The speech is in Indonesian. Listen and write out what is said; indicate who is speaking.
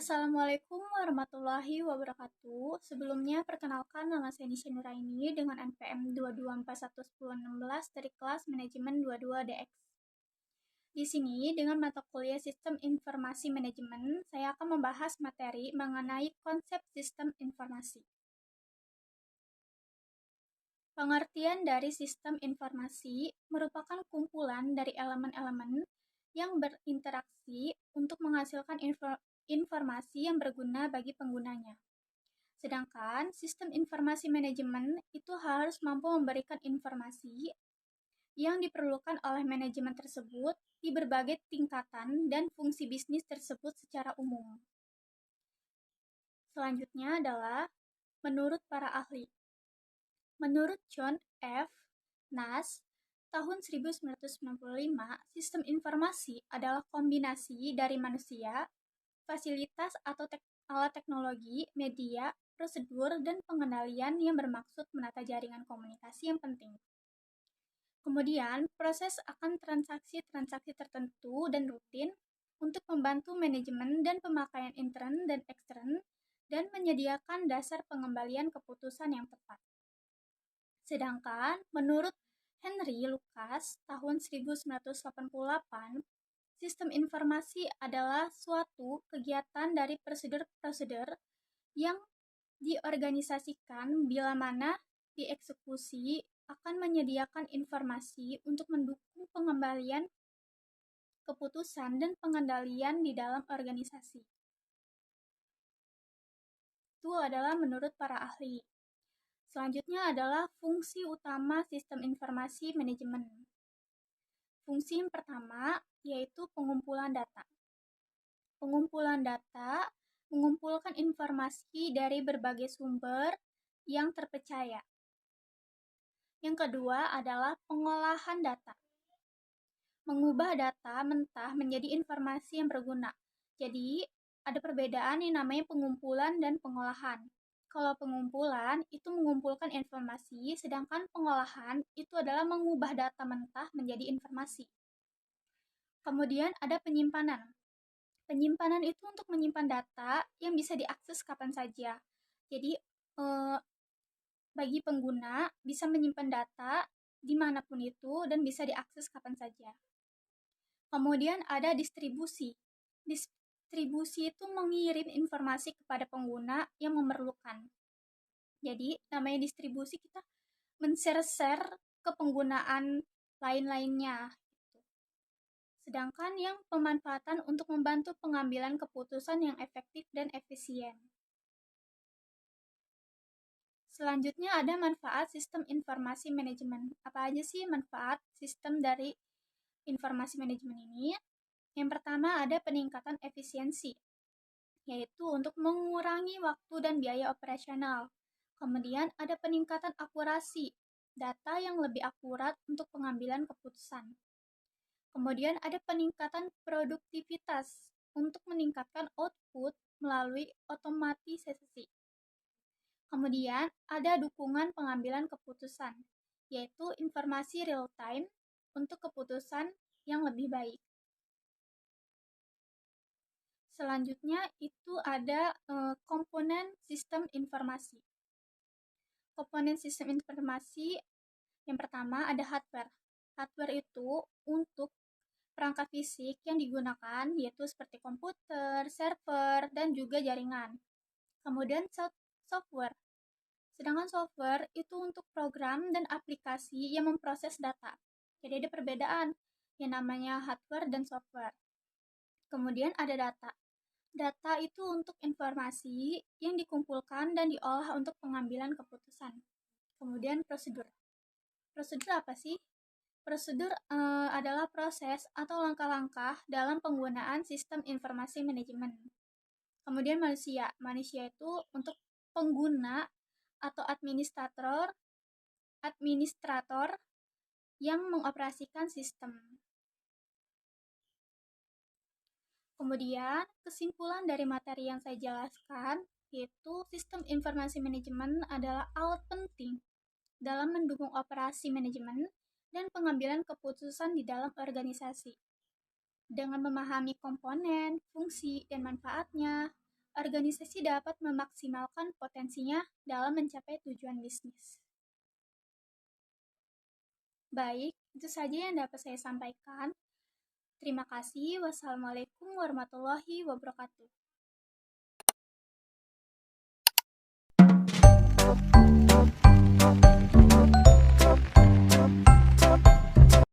Speaker 1: Assalamualaikum warahmatullahi wabarakatuh. Sebelumnya, perkenalkan nama saya Nisha Nuraini dengan NPM 22411016 dari kelas Manajemen 22DX. Di sini, dengan mata kuliah Sistem Informasi Manajemen, saya akan membahas materi mengenai konsep sistem informasi. Pengertian dari sistem informasi merupakan kumpulan dari elemen-elemen yang berinteraksi untuk menghasilkan informasi yang berguna bagi penggunanya. Sedangkan sistem informasi manajemen itu harus mampu memberikan informasi yang diperlukan oleh manajemen tersebut di berbagai tingkatan dan fungsi bisnis tersebut secara umum. Selanjutnya adalah menurut para ahli. Menurut John F. Nash, tahun 1995, sistem informasi adalah kombinasi dari manusia, fasilitas atau alat teknologi, media, prosedur, dan pengendalian yang bermaksud menata jaringan komunikasi yang penting. Kemudian, proses akan transaksi-transaksi tertentu dan rutin untuk membantu manajemen dan pemakaian intern dan ekstern dan menyediakan dasar pengembalian keputusan yang tepat. Sedangkan menurut Henry Lucas tahun 1988, sistem informasi adalah suatu kegiatan dari prosedur-prosedur yang diorganisasikan bila mana dieksekusi akan menyediakan informasi untuk mendukung pengembalian keputusan dan pengendalian di dalam organisasi. Itu adalah menurut para ahli. Selanjutnya adalah fungsi utama sistem informasi manajemen. Fungsi yang pertama yaitu pengumpulan data. Pengumpulan data mengumpulkan informasi dari berbagai sumber yang terpercaya. Yang kedua adalah pengolahan data. Mengubah data mentah menjadi informasi yang berguna. Jadi, ada perbedaan yang namanya pengumpulan dan pengolahan. Kalau pengumpulan itu mengumpulkan informasi, sedangkan pengolahan itu adalah mengubah data mentah menjadi informasi. Kemudian ada penyimpanan. Penyimpanan itu untuk menyimpan data yang bisa diakses kapan saja. Jadi, bagi pengguna bisa menyimpan data dimanapun itu dan bisa diakses kapan saja. Kemudian ada distribusi. Distribusi itu mengirim informasi kepada pengguna yang memerlukan. Jadi, namanya distribusi kita men-share ke penggunaan lain-lainnya. Sedangkan yang pemanfaatan untuk membantu pengambilan keputusan yang efektif dan efisien. Selanjutnya ada manfaat sistem informasi manajemen. Apa aja sih manfaat sistem dari informasi manajemen ini? Yang pertama ada peningkatan efisiensi, yaitu untuk mengurangi waktu dan biaya operasional. Kemudian ada peningkatan akurasi, data yang lebih akurat untuk pengambilan keputusan. Kemudian ada peningkatan produktivitas untuk meningkatkan output melalui otomatisasi. Kemudian ada dukungan pengambilan keputusan, yaitu informasi real-time untuk keputusan yang lebih baik. Selanjutnya itu ada komponen sistem informasi. Komponen sistem informasi yang pertama ada hardware. Hardware itu untuk perangkat fisik yang digunakan yaitu seperti komputer, server, dan juga jaringan. Kemudian software. Sedangkan software itu untuk program dan aplikasi yang memproses data. Jadi ada perbedaan yang namanya hardware dan software. Kemudian ada data. Data itu untuk informasi yang dikumpulkan dan diolah untuk pengambilan keputusan. Kemudian prosedur. Prosedur apa sih? Prosedur adalah proses atau langkah-langkah dalam penggunaan sistem informasi manajemen. Kemudian manusia. Manusia itu untuk pengguna atau administrator yang mengoperasikan sistem. Kemudian, kesimpulan dari materi yang saya jelaskan, yaitu sistem informasi manajemen adalah alat penting dalam mendukung operasi manajemen dan pengambilan keputusan di dalam organisasi. Dengan memahami komponen, fungsi, dan manfaatnya, organisasi dapat memaksimalkan potensinya dalam mencapai tujuan bisnis. Baik, itu saja yang dapat saya sampaikan. Terima kasih. Wassalamualaikum warahmatullahi wabarakatuh.